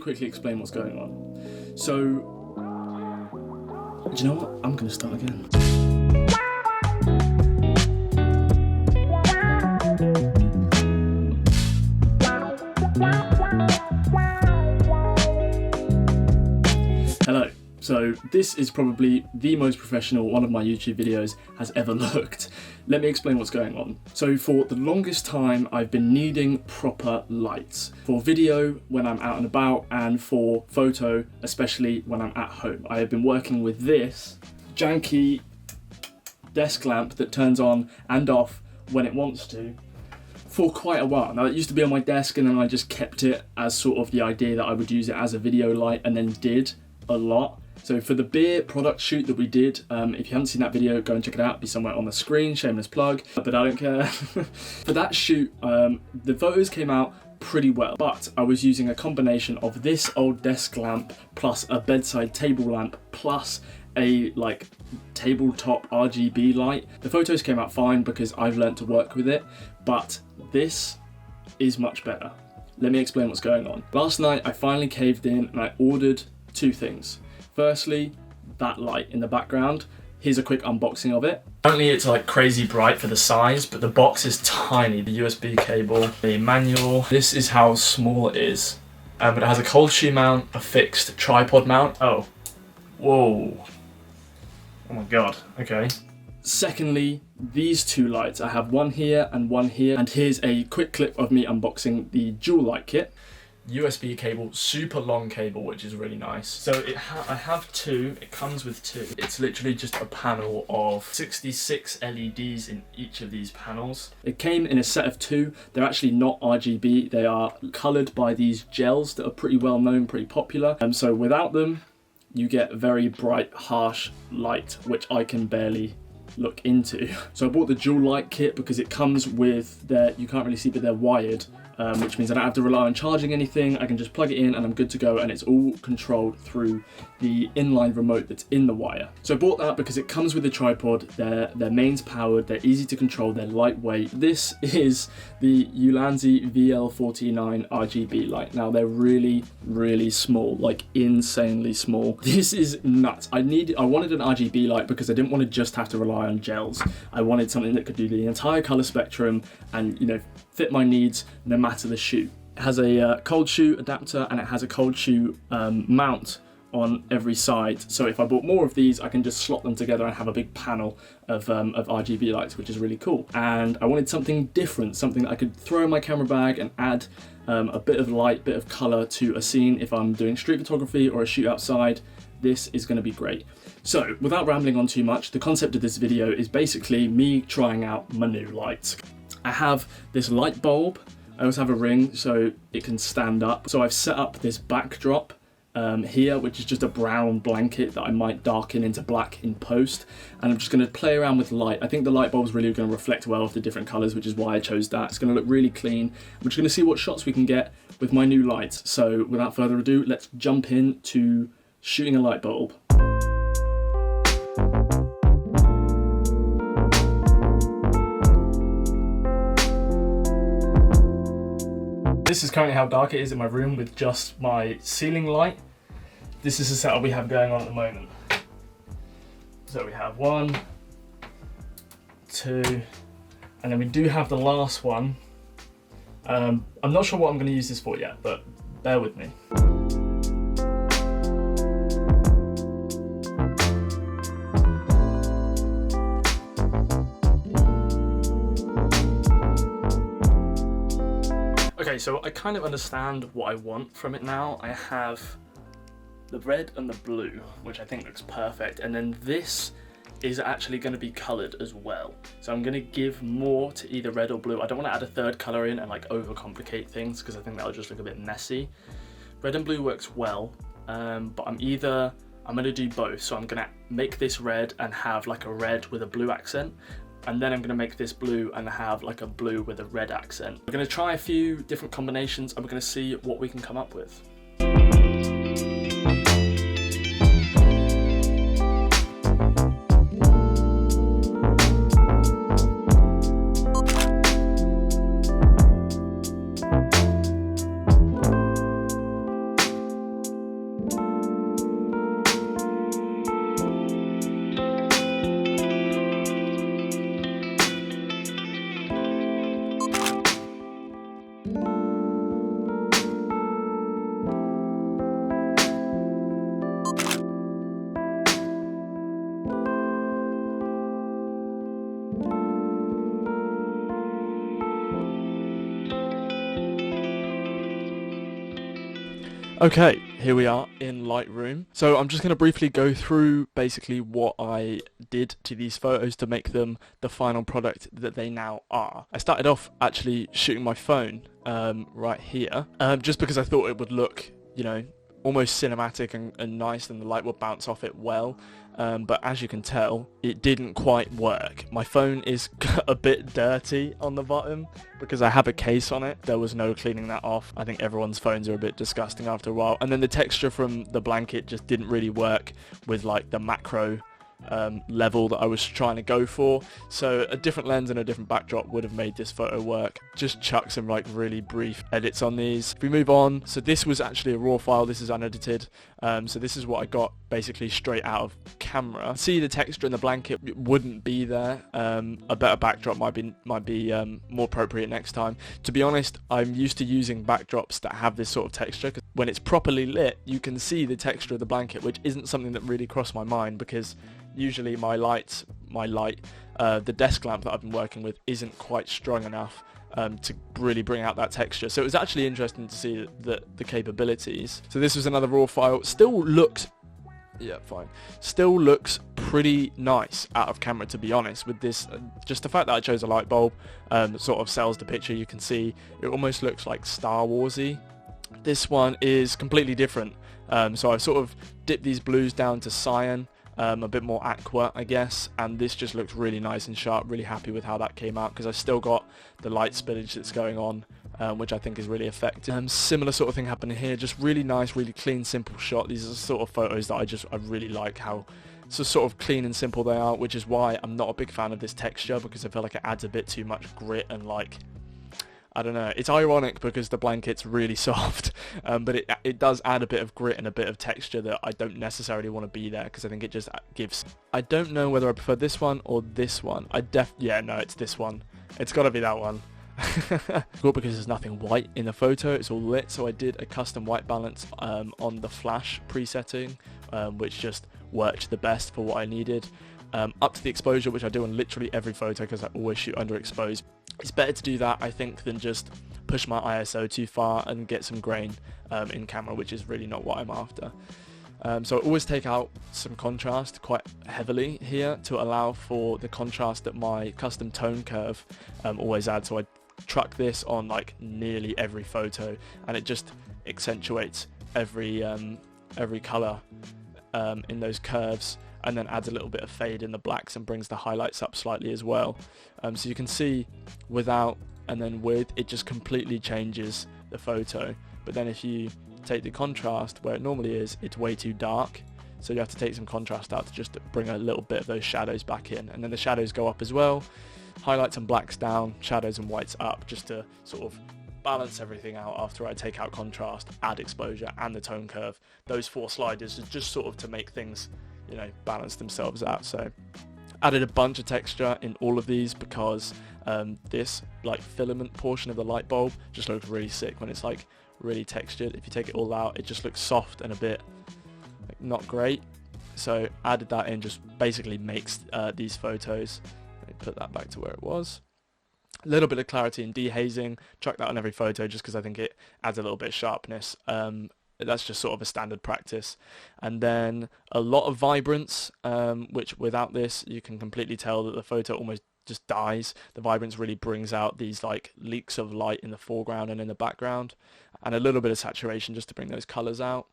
Quickly explain what's going on. So, do you know what? I'm going to start again. Hello. So this is probably the most professional one of my YouTube videos has ever looked. Let me explain what's going on. So for the longest time, I've been needing proper lights for video when I'm out and about, and for photo, especially when I'm at home. I have been working with this janky desk lamp that turns on and off when it wants to for quite a while. Now, it used to be on my desk, and then I just kept it as sort of the idea that I would use it as a video light, and then did a lot. So for the beer product shoot that we did, if you haven't seen that video, go and check it out. It'll be somewhere on the screen, shameless plug, but I don't care. For that shoot, the photos came out pretty well, but I was using a combination of this old desk lamp plus a bedside table lamp plus a like tabletop RGB light. The photos came out fine because I've learned to work with it, but this is much better. Let me explain what's going on. Last night, I finally caved in and I ordered two things. Firstly, that light in the background. Here's a quick unboxing of it. Apparently it's like crazy bright for the size, but the box is tiny. The USB cable, the manual. This is how small it is. But it has a cold shoe mount, a fixed tripod mount. Oh, whoa. Oh my God, okay. Secondly, these two lights. I have one here and one here. And here's a quick clip of me unboxing the dual light kit. USB cable, super long cable, which is really nice. So I have two, it comes with two. It's literally just a panel of 66 LEDs in each of these panels. It came in a set of two. They're actually not RGB. They are colored by these gels that are pretty well known, pretty popular. And so without them, you get very bright, harsh light, which I can barely look into. So I bought the dual light kit because it comes with you can't really see, but they're wired. Which means I don't have to rely on charging anything. I can just plug it in and I'm good to go, and it's all controlled through the inline remote that's in the wire. So I bought that because it comes with a tripod, their mains powered, they're easy to control, they're lightweight. This is the Ulanzi VL49 RGB light. Now they're really, really small, like insanely small. This is nuts. I wanted an RGB light because I didn't want to just have to rely on gels. I wanted something that could do the entire color spectrum and, you know, fit my needs no matter the shoe. It has a cold shoe adapter and it has a cold shoe mount on every side. So if I bought more of these, I can just slot them together and have a big panel of RGB lights, which is really cool. And I wanted something different, something that I could throw in my camera bag and add a bit of light, bit of color to a scene. If I'm doing street photography or a shoot outside, this is going to be great. So without rambling on too much, the concept of this video is basically me trying out my new lights. I have this light bulb. I also have a ring so it can stand up. So I've set up this backdrop here, which is just a brown blanket that I might darken into black in post. And I'm just going to play around with light. I think the light bulb is really going to reflect well with the different colors, which is why I chose that. It's going to look really clean. We're just going to see what shots we can get with my new lights. So without further ado, let's jump into shooting a light bulb. This is currently how dark it is in my room with just my ceiling light. This is the setup we have going on at the moment. So we have 1, 2, and then we do have the last one. I'm not sure what I'm going to use this for yet, but bear with me. Okay, so I kind of understand what I want from it now. I have the red and the blue, which I think looks perfect. And then this is actually going to be colored as well. So I'm going to give more to either red or blue. I don't want to add a third color in and like overcomplicate things because I think that'll just look a bit messy. Red and blue works well, but I'm going to do both. So I'm going to make this red and have like a red with a blue accent. And then I'm going to make this blue and have like a blue with a red accent. We're going to try a few different combinations and we're going to see what we can come up with. Okay, here we are in Lightroom. So I'm just going to briefly go through basically what I did to these photos to make them the final product that they now are. I started off actually shooting my phone right here, just because I thought it would look, you know, almost cinematic and nice, and the light would bounce off it well. But as you can tell, it didn't quite work. My phone is a bit dirty on the bottom because I have a case on it. There was no cleaning that off. I think everyone's phones are a bit disgusting after a while. And then the texture from the blanket just didn't really work with like the macro level that I was trying to go for. So a different lens and a different backdrop would have made this photo work. Just chuck some like really brief edits on these. If we move on, so this was actually a raw file. This is unedited. So this is what I got basically straight out of camera. See, the texture in the blanket wouldn't be there. A better backdrop might be more appropriate next time. To be honest, I'm used to using backdrops that have this sort of texture, because when it's properly lit, you can see the texture of the blanket, which isn't something that really crossed my mind, because usually the desk lamp that I've been working with isn't quite strong enough to really bring out that texture. So it was actually interesting to see the capabilities. So this was another raw file. Still looks pretty nice out of camera, to be honest, with this. Just the fact that I chose a light bulb sort of sells the picture. You can see it almost looks like Star Wars-y. This one is completely different. So I've sort of dipped these blues down to cyan, a bit more aqua, I guess, and this just looks really nice and sharp. Really happy with how that came out, because I still got the light spillage that's going on, which I think is really effective. Similar sort of thing happening here, just really nice, really clean, simple shot. These are the sort of photos that I really like how sort of clean and simple they are, which is why I'm not a big fan of this texture, because I feel like it adds a bit too much grit and like, I don't know, it's ironic because the blanket's really soft, but it does add a bit of grit and a bit of texture that I don't necessarily want to be there, because I think it just gives... I don't know whether I prefer this one or this one. Yeah, no, it's this one. It's got to be that one. Cool, because there's nothing white in the photo, it's all lit, so I did a custom white balance on the flash presetting, which just worked the best for what I needed. Up to the exposure, which I do on literally every photo because I always shoot underexposed. It's better to do that, I think, than just push my ISO too far and get some grain in camera, which is really not what I'm after. So I always take out some contrast quite heavily here to allow for the contrast that my custom tone curve always adds. So I truck this on like nearly every photo, and it just accentuates every color in those curves, and then adds a little bit of fade in the blacks and brings the highlights up slightly as well. So you can see without and then with, it just completely changes the photo. But then if you take the contrast where it normally is, it's way too dark. So you have to take some contrast out to just bring a little bit of those shadows back in. And then the shadows go up as well. Highlights and blacks down, shadows and whites up, just to sort of balance everything out after I take out contrast, add exposure and the tone curve. Those 4 sliders is just sort of to make things, you know, balance themselves out. So added a bunch of texture in all of these, because this like filament portion of the light bulb just looks really sick when it's like really textured. If you take it all out, it just looks soft and a bit like not great. So added that in, just basically makes these photos. Let me put that back to where it was. A little bit of clarity and dehazing, chuck that on every photo just because I think it adds a little bit of sharpness. That's just sort of a standard practice. And then a lot of vibrance, which without this you can completely tell that the photo almost just dies. The vibrance really brings out these like leaks of light in the foreground and in the background, and a little bit of saturation just to bring those colors out.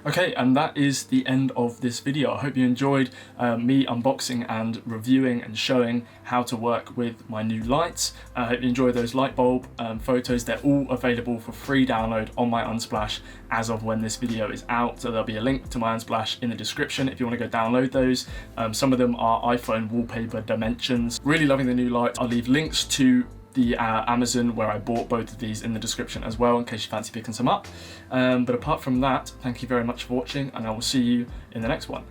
Okay, and that is the end of this video. I hope you enjoyed me unboxing and reviewing and showing how to work with my new lights. I hope you enjoy those light bulb photos. They're all available for free download on my Unsplash as of when this video is out. So there'll be a link to my Unsplash in the description if you want to go download those. Some of them are iPhone wallpaper dimensions. Really loving the new lights. I'll leave links to the Amazon where I bought both of these in the description as well, in case you fancy picking some up. But apart from that, thank you very much for watching, and I will see you in the next one.